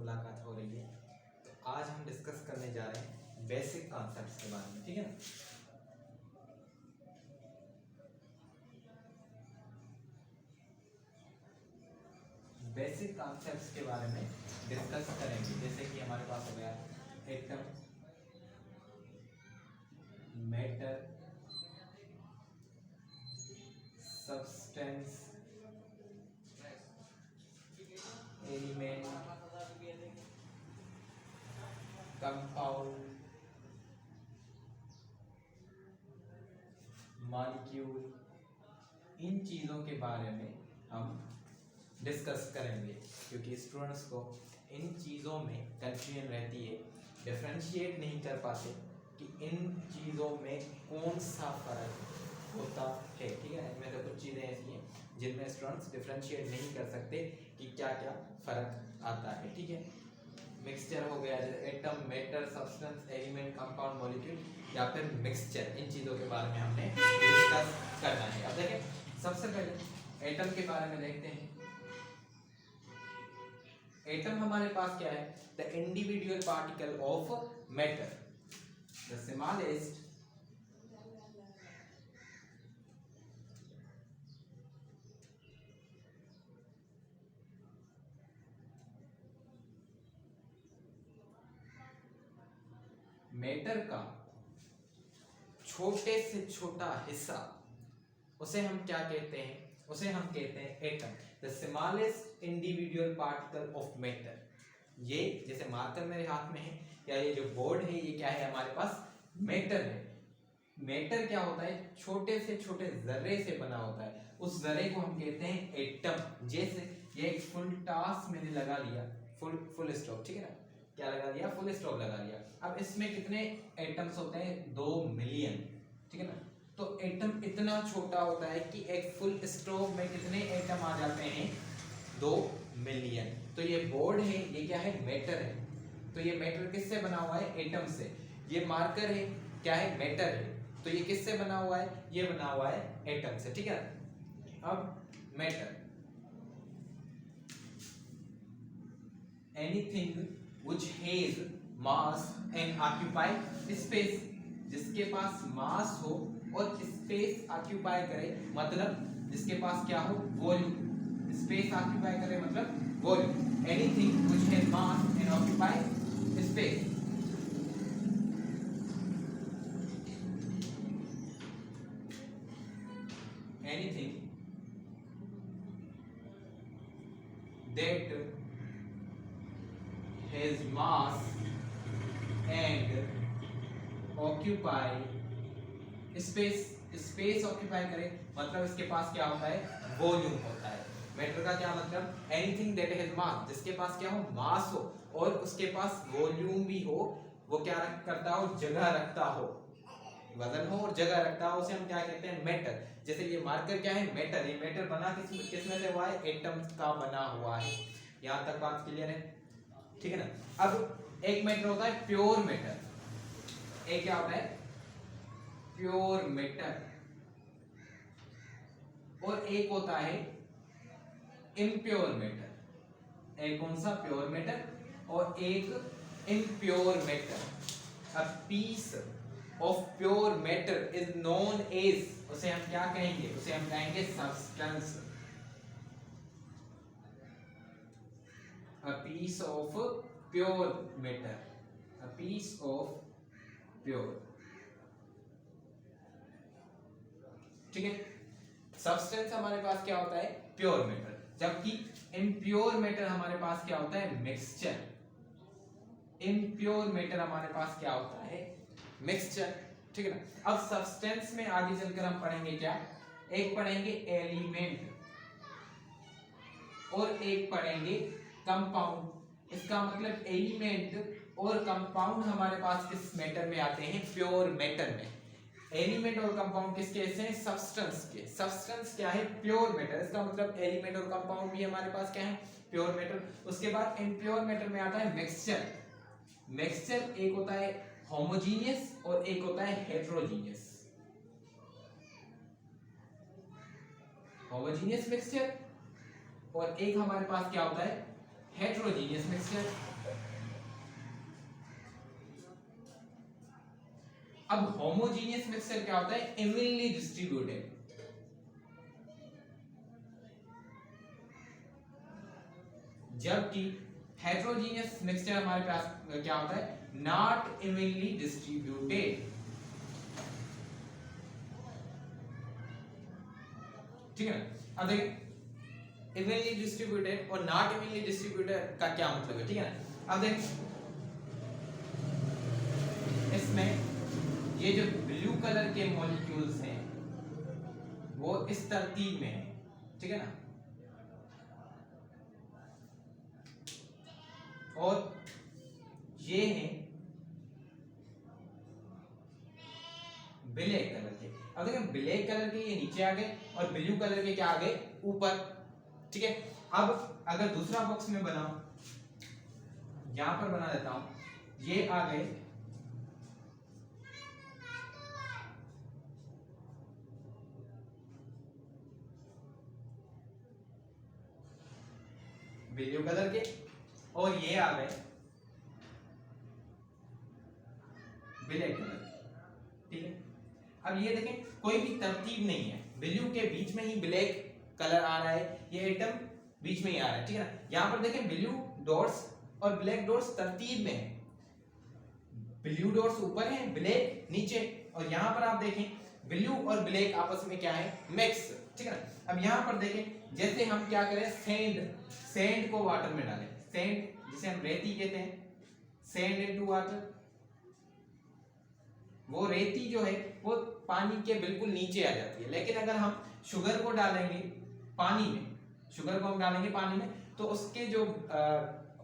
मुलाकात हो रही है। तो आज हम डिस्कस करने जा रहे हैं बेसिक कॉन्सेप्ट्स के बारे में, ठीक है ना। बेसिक कॉन्सेप्ट्स के बारे में डिस्कस करेंगे, जैसे कि हमारे पास हो गया atom, matter, substance, element, compound, molecule, इन चीज़ों के बारे में हम डिस्कस करेंगे, क्योंकि स्टूडेंट्स को इन चीज़ों में कंफ्यूजन रहती है, डिफरेंशिएट नहीं कर पाते कि इन चीज़ों में कौन सा फ़र्क होता है, ठीक है। इनमें से कुछ चीज़ें ऐसी हैं जिनमें स्टूडेंट्स डिफरेंशिएट नहीं कर सकते कि क्या क्या फ़र्क आता है, ठीक है। मिक्सचर हो गया, जैसे atom, matter, substance, element, compound, molecule, या फिर मिक्सचर, इन चीज़ों के बारे में हमने डिस्कस करना है। अब देखें, सबसे पहले एटम के बारे में देखते हैं। एटम हमारे पास क्या है? The individual particle of matter, the smallest matter का छोटे से छोटा हिस्सा, उसे हम क्या कहते हैं? उसे हम कहते हैं atom, the smallest individual particle of matter. ये जैसे मार्कर मेरे हाथ में है, या ये जो बोर्ड है, ये क्या है? हमारे पास मैटर है। मैटर क्या होता है? छोटे से छोटे जर्रे से बना होता है, उस जर्रे को हम कहते हैं एटम। जैसे ये एक फुल टास्क मैंने लगा लिया, फुल स्टॉप, ठीक है ना, क्या लगा दिया? फुल स्टॉप लगा लिया। अब इसमें कितने एटम्स होते हैं? 2 मिलियन, ठीक है ना। तो एटम इतना छोटा होता है कि एक फुल स्टॉप में कितने एटम आ जाते हैं? 2 मिलियन। तो ये बोर्ड है, ये क्या है? मैटर है। तो ये मैटर किससे बना हुआ है? एटम से। ये मार्कर है, क्या है? मैटर है। तो ये किससे बना हुआ है? ये बना हुआ है एटम से, ठीक है। अब matter, anything which has mass and occupy space, जिसके पास मास हो और स्पेस ऑक्यूपाई करे, मतलब जिसके पास क्या हो? वॉल्यूम। स्पेस ऑक्यूपाई करे मतलब volume. Anything which has mass and occupy space, anything that has mass and occupy space, space occupy करे मतलब इसके पास क्या होता है? वॉल्यूम होता है। मैटर का क्या मतलब? एनीथिंग दैट हैज मास, जिसके पास क्या हो? मास हो और उसके पास वॉल्यूम भी हो। वो क्या करता हो? जगह रखता हो, वजन हो और जगह रखता हो, उसे हम क्या कहते हैं? मैटर। जैसे ये मार्कर क्या है? मैटर। ये मैटर बना किस में से हुआ है? एटम का बना हुआ है। यहाँ तक बात क्लियर है, ठीक है ना। अब एक मैटर होता है प्योर मैटर, एक क्या होता है? प्योर मैटर, और एक होता है इम्प्योर मैटर। एक कौन सा? प्योर मैटर, और एक impure matter. A piece of pure matter is known as, उसे हम क्या कहेंगे? उसे हम कहेंगे substance. A piece of pure matter, a piece of pure, ठीक है। सब्सटेंस हमारे पास क्या होता है? Pure matter. जबकि इम्प्योर मैटर हमारे पास क्या होता है? मिक्सचर। इम्प्योर मैटर हमारे पास क्या होता है? मिक्सचर, ठीक है ना। अब सब्सटेंस में आगे चलकर हम पढ़ेंगे क्या? एक पढ़ेंगे एलिमेंट और एक पढ़ेंगे कंपाउंड। इसका मतलब एलिमेंट और कंपाउंड हमारे पास किस मैटर में आते हैं? प्योर मैटर में। एलिमेंट और कंपाउंड किसके ऐसे हैं? सब्सटेंस के। सब्सटेंस क्या है? Pure matter. इसका मतलब एलिमेंट और कंपाउंड भी हमारे पास क्या है? Pure matter. उसके बाद इम्प्योर मैटर में आता है मिक्सचर। मिक्सचर एक होता है होमोजीनियस और एक होता है हेटेरोजीनियस। होमोजीनियस मिक्सचर और एक हमारे पास क्या होता है? Heterogeneous mixture. अब होमोजीनियस मिक्सचर क्या होता है? Evenly distributed. जबकि हेटेरोजीनियस मिक्सचर हमारे पास क्या होता है? Not evenly distributed. ठीक है ना? अब देखिए इवनली डिस्ट्रीब्यूटेड और नॉट इवनली डिस्ट्रीब्यूटेड का क्या मतलब है, ठीक है ना? अब देखिए इसमें ये जो ब्लू कलर के मॉलिक्यूल्स हैं वो इस तरतीब में है, ठीक है ना? और ये हैं ब्लैक कलर के। अब देखिए ब्लैक कलर के ये नीचे आ गए और ब्लू कलर के क्या आ गए? ऊपर, ठीक है? अब अगर दूसरा बॉक्स में बनाऊं, यहां पर बना देता हूं, ये आ गए ब्लू कलर के और ये आ गए ब्लैक कलर, ठीक है? अब ये देखें कोई भी तरतीब नहीं है, ब्लू के बीच में ही ब्लैक कलर आ रहा है, ये एटम बीच में ही आ रहा है, ठीक है ना? यहां पर देखें ब्लू डॉट्स और ब्लैक डॉट्स तरतीब में है, ब्लू डॉट्स ऊपर है, ब्लैक नीचे, और यहां पर आप देखें ब्लू और ब्लैक आपस में क्या है? मिक्स, ठीक है ना? अब यहां पर देखें जैसे हम क्या करें, सैंड को वाटर में डालें, सैंड जिसे हम रेती कहते हैं, सैंड इनटू वाटर, वो रेती जो है वो पानी के बिल्कुल नीचे आ जाती है। लेकिन अगर हम शुगर को डालेंगे पानी में, शुगर को हम डालेंगे पानी में, तो उसके जो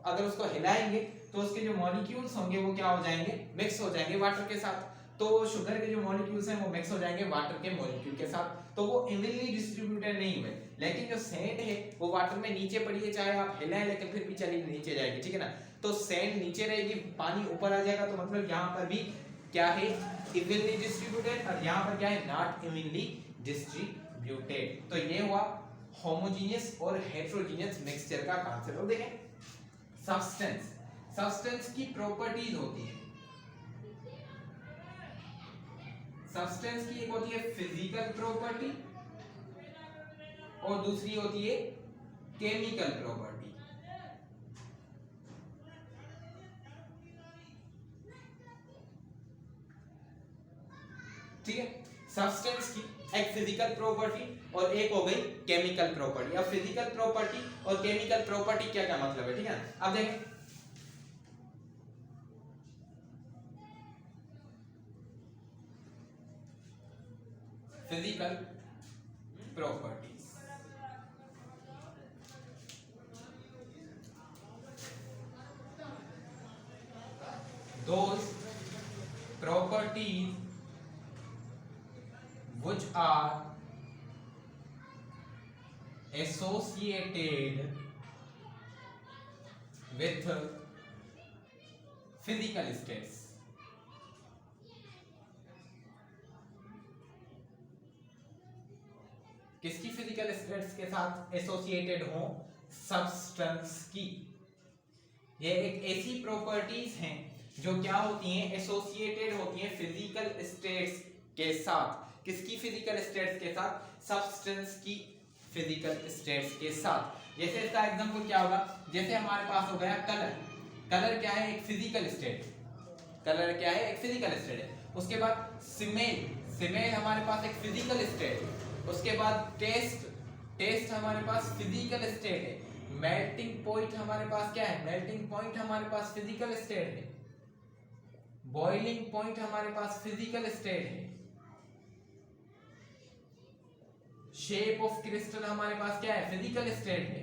अगर उसको हिलाएंगे तो उसके जो मॉलिक्यूल्स होंगे वो क्या हो जाएंगे? मिक्स हो जाएंगे वाटर के साथ। तो शुगर के जो मॉलिक्यूल्स हैं वो मिक्स हो जाएंगे वाटर के मॉलिक्यूल के साथ, तो वो इवनली डिस्ट्रीब्यूटेड नहीं हुए। लेकिन जो सैंड है वो वाटर में नीचे पड़ी है, चाहे आप हिलाएं लेकिन फिर भी चली नीचे जाएगी, ठीक है ना? तो सैंड नीचे रहेगी, पानी ऊपर आ जाएगा, तो मतलब यहाँ पर भी क्या है? इवनली डिस्ट्रीब्यूटेड, और यहाँ पर क्या है? Not evenly distributed. तो ये हुआ होमोजेनियस और हेटेरोजेनियस मिक्सचर का कांसेप्ट। और देखें सब्सटेंस की प्रॉपर्टीज होती है, सब्सटेंस की एक होती है फिजिकल प्रॉपर्टी और दूसरी होती है केमिकल प्रॉपर्टी। ठीक है? सब्सटेंस की एक फिजिकल प्रॉपर्टी और एक हो गई केमिकल प्रॉपर्टी। अब फिजिकल प्रॉपर्टी और केमिकल प्रॉपर्टी क्या क्या मतलब है, ठीक है? अब देखें physical properties, those properties which are associated with physical states, किसकी फिजिकल स्टेट्स के साथ एसोसिएटेड हो? सब्सटेंस की। ये एक ऐसी प्रॉपर्टीज हैं जो क्या होती हैं? एसोसिएटेड होती हैं फिजिकल स्टेट्स के साथ। किसकी फिजिकल स्टेट्स के साथ? सब्सटेंस की फिजिकल स्टेट्स के साथ। जैसे इसका एग्जांपल क्या होगा? जैसे हमारे पास हो गया कलर। कलर क्या है? एक फिजिकल स्टेट। कलर क्या है? एक फिजिकल स्टेट है। उसके बाद स्मेल हमारे पास एक फिजिकल स्टेट है। उसके बाद टेस्ट हमारे पास फिजिकल स्टेट है। मेल्टिंग पॉइंट हमारे पास क्या है? मेल्टिंग पॉइंट हमारे पास फिजिकल स्टेट है। बॉइलिंग पॉइंट हमारे पास फिजिकल स्टेट है। शेप ऑफ क्रिस्टल हमारे पास क्या है? फिजिकल स्टेट है।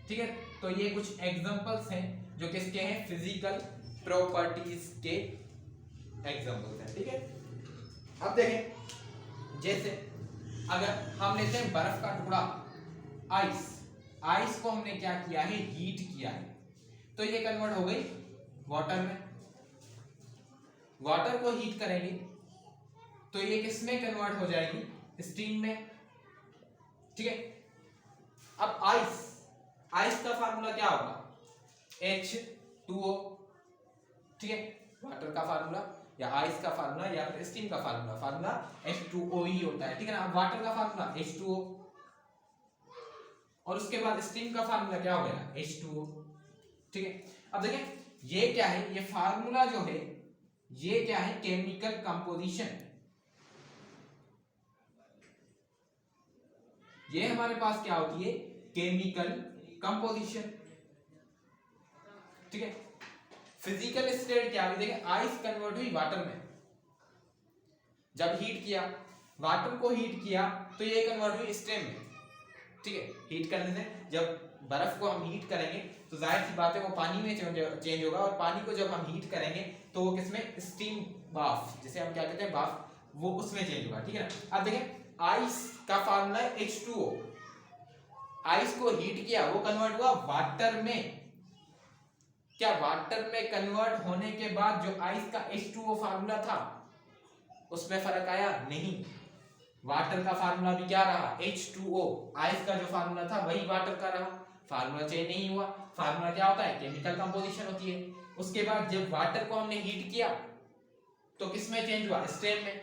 ठीक है? तो ये कुछ एग्जांपल्स हैं जो किसके हैं? फिजिकल प्रॉपर्टीज के एग्जांपल्स हैं। ठीक है? अब देखें जैसे अगर हम लेते हैं बर्फ का टुकड़ा, आइस को हमने क्या किया है? हीट किया है, तो ये कन्वर्ट हो गई वाटर में। वाटर को हीट करेंगे तो ये किस में कन्वर्ट हो जाएगी? स्टीम में। ठीक है? अब आइस का फार्मूला क्या होगा? H2O। ठीक है? वाटर का फार्मूला या आइस का फार्मूला या फिर स्टीम का फार्मूला H2O ही होता है, ठीक है ना। अब वाटर का फार्मूला H2O और उसके बाद स्टीम का फार्मूला क्या हो गया H2O, ठीक है। अब देखें ये क्या है, ये फार्मूला जो है ये क्या है केमिकल कंपोजिशन, ये हमारे पास क्या होती है केमिकल कंपोजिशन, ठीक है। फिजिकल स्टेट क्या हुई, देखिए आइस कन्वर्ट हुई वाटर में, जब हीट किया वाटर को हीट किया तो ये कन्वर्ट हुई स्टीम में, ठीक है। हीट करने से जब बर्फ को हम हीट करेंगे तो जाहिर सी बात है वो पानी में चेंज होगा, और पानी को जब हम हीट करेंगे तो वो किसमें स्टीम बाफ, जिसे हम क्या कहते हैं बाफ, वो उसमें चेंज होगा, ठीक है ना। अब देखें आइस का फार्मूला है H2O, आइस को हीट किया वो कन्वर्ट हुआ वाटर में, क्या वाटर में कन्वर्ट होने के बाद जो आइस का H2O फार्मूला था उसमें फर्क आया नहीं, वाटर का फार्मूला भी क्या रहा H2O, आइस का जो फार्मूला था वही वाटर का रहा, फार्मूला चेंज नहीं हुआ। फार्मूला क्या होता है केमिकल कंपोजिशन होती है। उसके बाद जब वाटर को हमने हीट किया तो किसमें चेंज हुआ स्टीम में,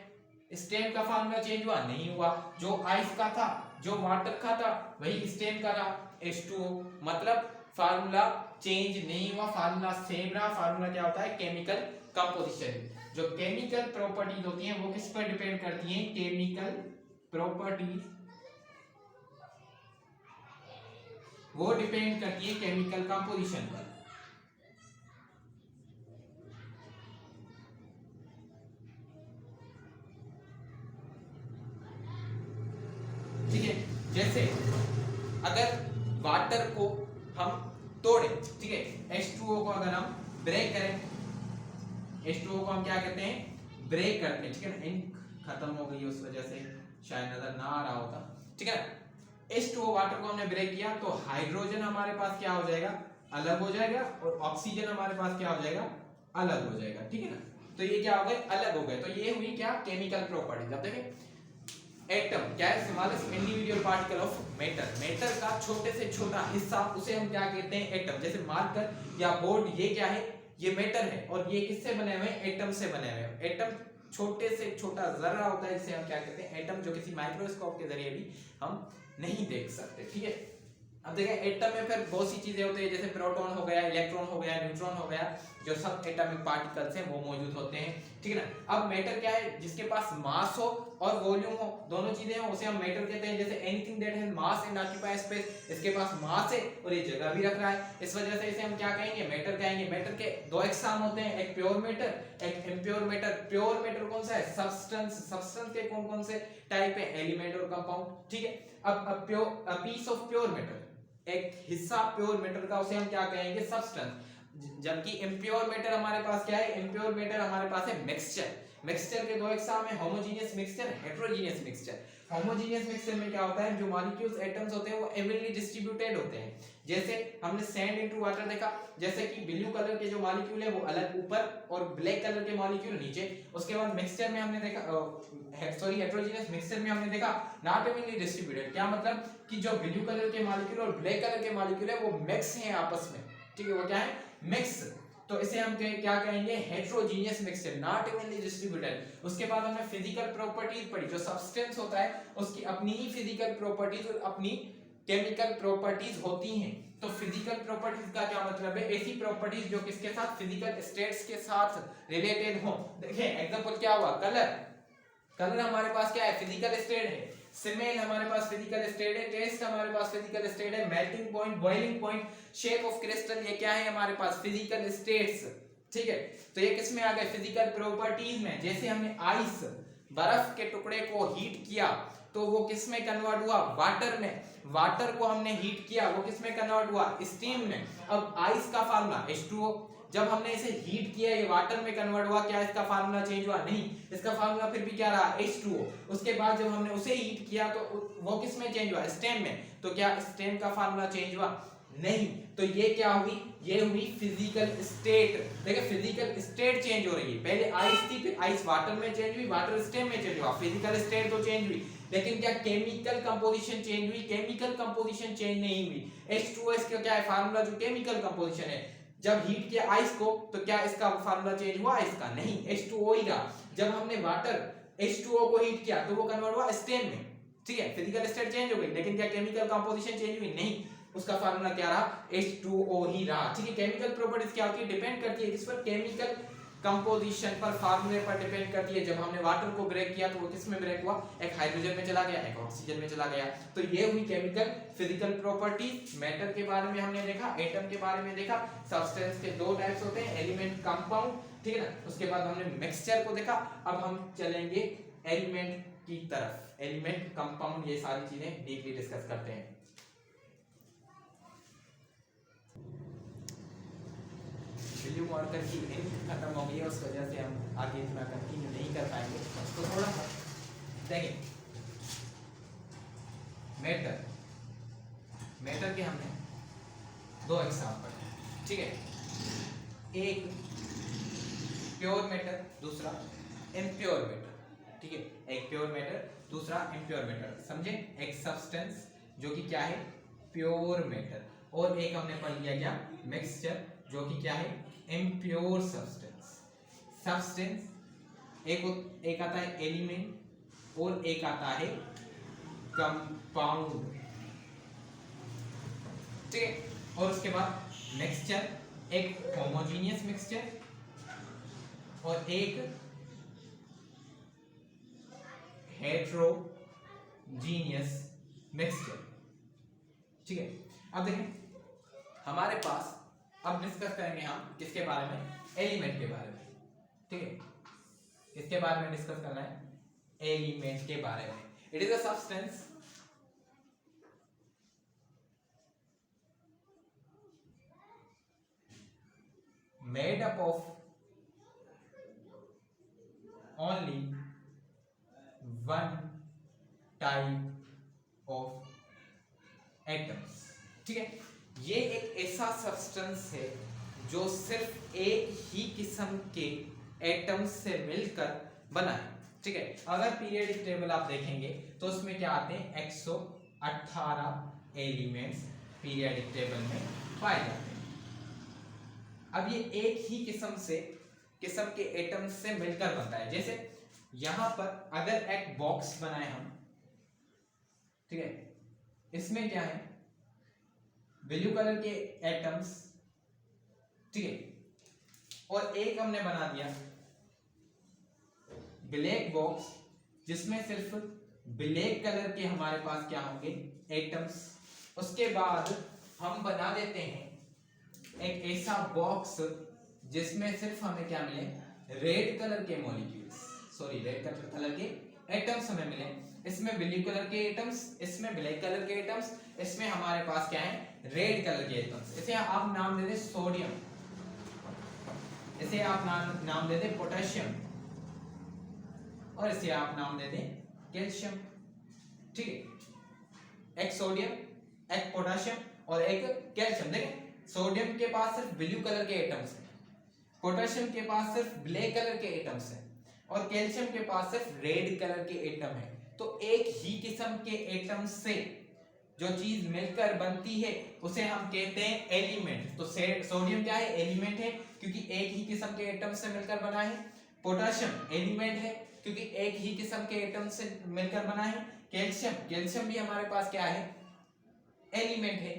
स्टीम का फार्मूला चेंज हुआ नहीं हुआ, जो आइस का था जो वाटर का था वही स्टीम का रहा H2O, मतलब फार्मूला चेंज नहीं हुआ, फार्मूला सेम रहा। फार्मूला क्या होता है केमिकल कंपोजिशन। जो केमिकल प्रॉपर्टीज होती हैं वो किस पर डिपेंड करती हैं, केमिकल प्रॉपर्टीज वो डिपेंड करती है केमिकल कंपोजिशन पर। ठीक है, जैसे अगर वाटर को हम तोड़े, ठीक है, H2O को अगर हम ब्रेक करें, H2O को हम क्या कहते हैं ब्रेक करते हैं, ठीक है ना। इंक खत्म हो गई उस वजह से शायद नजर ना आ रहा होता, ठीक है ना। H2O वाटर को हमने ब्रेक किया तो हाइड्रोजन हमारे पास क्या हो जाएगा अलग हो जाएगा, और ऑक्सीजन हमारे पास क्या हो जाएगा अलग हो जाएगा, ठीक है ना। तो ये क्या हो गए अलग हो गए, तो ये हुई क्या केमिकल प्रॉपर्टीज। अब देखें एटम क्या है smallest individual particle of matter, matter का छोटे से छोटा हिस्सा उसे हम क्या कहते हैं एटम। जैसे मार्कर या बोर्ड ये क्या है ये मैटर है, और ये किससे बने हुए हैं एटम से बने हुए हैं। एटम छोटे से छोटा जर्रा होता है जिसे हम क्या कहते हैं एटम, जो किसी माइक्रोस्कोप के जरिए भी हम नहीं देख सकते, ठीक है। अब देखें एटम में फिर बहुत सी चीजें होती है, जैसे प्रोटॉन हो गया, इलेक्ट्रॉन हो गया, न्यूट्रॉन हो गया, जो सब एटॉमिक पार्टिकल्स हैं वो मौजूद होते हैं, ठीक है ना। अब मैटर क्या है जिसके पास मास हो और वॉल्यूम हो, दोनों चीजें हो उसे हम मैटर कहते हैं। जैसे anything that has mass and occupy space, इसके पास मास है और ये जगह भी रख रहा है, इस वजह से इसे हम क्या कहेंगे मैटर कहेंगे। मैटर के दो एक्साम होते हैं, एक प्योर मैटर एक इम्प्योर मैटर। प्योर मैटर कौन सा है सब्सटेंस, सब्सटेंस के कौन कौन से टाइप है एलिमेंट और कंपाउंड, ठीक है। अब pure piece of pure matter, एक हिस्सा प्योर मैटर का उसे हम क्या कहेंगे सब्सटेंस। जबकि इम्प्योर मैटर हमारे पास क्या है, इम्प्योर मैटर हमारे पास है मिक्सचर। मिक्सचर के दो एग्जाम है, homogeneous mixture, heterogeneous mixture. Homogeneous mixture में क्या होता है जो मॉलिक्यूल्स एटम्स होते हैं वो इवनली डिस्ट्रीब्यूटेड होते हैं। जैसे हमने सैंड इनटू वाटर देखा, जैसे कि ब्लू कलर के जो मॉलिक्यूल है वो अलग ऊपर और ब्लैक कलर के मॉलिक्यूल नीचे। उसके बाद मिक्सचर में हमने देखा हेटेरोजेनियस मिक्सचर में हमने देखा नॉट इवनली डिस्ट्रीब्यूटेड। क्या मतलब कि जो ब्लू कलर के मॉलिक्यूल और ब्लैक कलर के मॉलिक्यूल है वो मिक्स हैं आपस में, ठीक है, वो क्या है मिक्स। तो इसे हम क्या कहेंगे heterogeneous mixture, not evenly distributed. उसके बाद हमने फिजिकल प्रॉपर्टीज पढ़ी, जो सब्सटेंस होता है उसकी अपनी ही फिजिकल प्रॉपर्टीज और अपनी केमिकल प्रॉपर्टीज होती हैं। तो फिजिकल प्रॉपर्टीज का क्या मतलब है, ऐसी प्रॉपर्टीज जो किसके साथ फिजिकल स्टेट्स के साथ रिलेटेड हो। देखिए एग्जांपल क्या हुआ कलर, कलर हमारे पास क्या है फिजिकल स्टेट है, स्मेल हमारे पास फिजिकल स्टेट है, टेस्ट हमारे पास फिजिकल स्टेट है, melting point, boiling point, shape of crystal ये क्या है हमारे पास फिजिकल स्टेट्स, ठीक है। तो ये किस में आ गए फिजिकल प्रॉपर्टीज में। जैसे हमने आइस बर्फ के टुकड़े को हीट किया तो वो किस में कन्वर्ट हुआ वाटर में, वाटर को हमने हीट किया वो किस में कन्वर्ट हुआ स्टीम में। अब आइस का फार्मूला H2O, जब हमने इसे हीट किया ये वाटर में कन्वर्ट हुआ, क्या इसका फार्मूला चेंज हुआ नहीं, इसका फार्मूला फिर भी क्या रहा H2O। उसके बाद जब हमने उसे हीट किया तो वो किस में चेंज हुआ स्टीम में, तो क्या स्टीम का फार्मूला चेंज हुआ नहीं। तो ये क्या हुई, ये हुई फिजिकल स्टेट। देखिए फिजिकल स्टेट चेंज हो रही है, पहले आइस थी फिर आइस वाटर में चेंज हुई, वाटर स्टीम में चेंज हुआ, फिजिकल स्टेट तो चेंज हुई, लेकिन क्या केमिकल कंपोजिशन चेंज हुई, केमिकल कंपोजिशन चेंज नहीं हुई। H2O इसका क्या है फार्मूला जो केमिकल कंपोजिशन है, जब हीट किया आइस को तो क्या इसका फार्मूला चेंज हुआ? इसका नहीं, H2O ही रहा। जब हमने वाटर H2O को हीट किया तो वो कन्वर्ट हुआ स्टेन में, ठीक है, फिजिकल स्टेट चेंज हो गई, लेकिन क्या केमिकल कंपोजिशन चेंज हुई? नहीं, उसका फार्मूला क्या रहा? H2O ही रहा, ठीक है। केमिकल प्रॉपर्टीज क्या होती है? डिपेंड करती है किस पर? केमिकल कंपोजिशन पर, फार्मूले पर डिपेंड करती है। जब हमने वाटर को ब्रेक किया तो वो किस में ब्रेक हुआ? एक हाइड्रोजन में चला गया, एक ऑक्सीजन में चला गया। तो ये हुई केमिकल फिजिकल प्रॉपर्टीज। मैटर के बारे में हमने देखा, एटम के बारे में देखा, सब्सटेंस के दो टाइप्स होते हैं, एलिमेंट, कंपाउंड, ठीक है ना। उसके बाद हमने मिक्सचर को देखा। अब हम चलेंगे एलिमेंट की तरफ। एलिमेंट, कंपाउंड, ये सारी चीजें डीपली डिस्कस करते हैं। वैल्यू मार्कर की लिंक खत्म हो गई है, उस वजह से हम आगे इतना कंटिन्यू नहीं कर पाएंगे, तो थोड़ा सा देखें। मैटर, मैटर के हमने दो एग्जांपल, ठीक है, एक प्योर मैटर, दूसरा इम्प्योर मैटर, ठीक है। एक प्योर मैटर, दूसरा इम्प्योर मैटर, समझे? एक सब्सटेंस जो कि क्या है? प्योर मैटर, और एक हमने पढ़ लिया क्या? मिक्सचर, जो कि क्या है? Impure substance. सब्सटेंस एक आता है एलिमेंट और एक आता है कंपाउंड, ठीक है। और उसके बाद मिक्सचर, एक होमोजेनियस मिक्सचर और एक हेट्रोजीनियस मिक्सचर, ठीक है। अब देखें हमारे पास, अब डिस्कस करेंगे हम किसके बारे में? एलिमेंट के बारे में, ठीक है। किसके बारे में डिस्कस करना है? एलिमेंट के बारे में। It is a substance made up of only one type of atoms, ठीक है। ये एक ऐसा सब्सटेंस है जो सिर्फ एक ही किस्म के एटम्स से मिलकर बना है, ठीक है। अगर पीरियोडिक टेबल आप देखेंगे तो उसमें क्या आते हैं? 118 एलिमेंट्स पीरियोडिक टेबल में पाए जाते हैं। अब ये एक ही किस्म के एटम्स से मिलकर बनता है। जैसे यहां पर अगर एक बॉक्स बनाए हम, ठीक है, इसमें क्या है? ब्लू कलर के एटम्स, ठीक है, और एक हमने बना दिया ब्लैक बॉक्स जिसमें सिर्फ ब्लैक कलर के हमारे पास क्या होंगे? एटम्स। उसके बाद हम बना देते हैं एक ऐसा बॉक्स जिसमें सिर्फ हमें क्या मिले? रेड कलर के मॉलिक्यूल्स, सॉरी रेड कलर के एटम्स हमें मिले। इसमें ब्लू कलर के एटम्स, इसमें ब्लैक कलर के एटम्स, इसमें हमारे पास क्या है? रेड कलर के एटम्स। इसे आप नाम दे दें सोडियम, इसे आप नाम दे दें पोटेशियम, और इसे आप नाम दे दें कैल्शियम, ठीक है। एक सोडियम, एक पोटेशियम और एक कैल्शियम। देखें सोडियम के पास सिर्फ ब्लू कलर के एटम्स हैं, पोटेशियम के पास सिर्फ ब्लैक कलर के एटम्स हैं, और कैल्शियम के पास सिर्फ रेड कलर के एटम है। तो एक ही किस्म के एटम से जो चीज मिलकर बनती है उसे हम कहते हैं एलिमेंट। तो सोडियम क्या है? एलिमेंट है क्योंकि एक ही किस्म के एटम से मिलकर बना है। पोटेशियम एलिमेंट है क्योंकि एक ही किस्म के एटम से मिलकर बना है। कैल्शियम भी हमारे पास क्या है? एलिमेंट है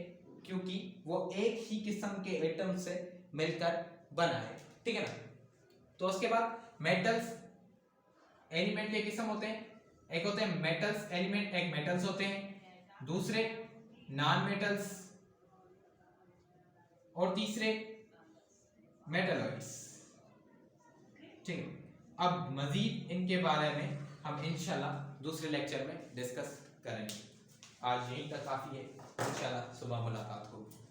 क्योंकि वो एक ही किस्म के एटम से मिलकर बना है, ठीक है ना। तो उसके बाद मेटल्स, एलिमेंट के किस्म होते हैं, एक होते हैं मेटल्स एलिमेंट, एक मेटल्स होते हैं, दूसरे नॉन मेटल्स, और तीसरे मेटलॉइड्स, ठीक है। अब मजीद इनके बारे में हम इंशाल्लाह दूसरे लेक्चर में डिस्कस करेंगे। आज यहीं तक काफी है, इंशाल्लाह सुबह मुलाकात होगी।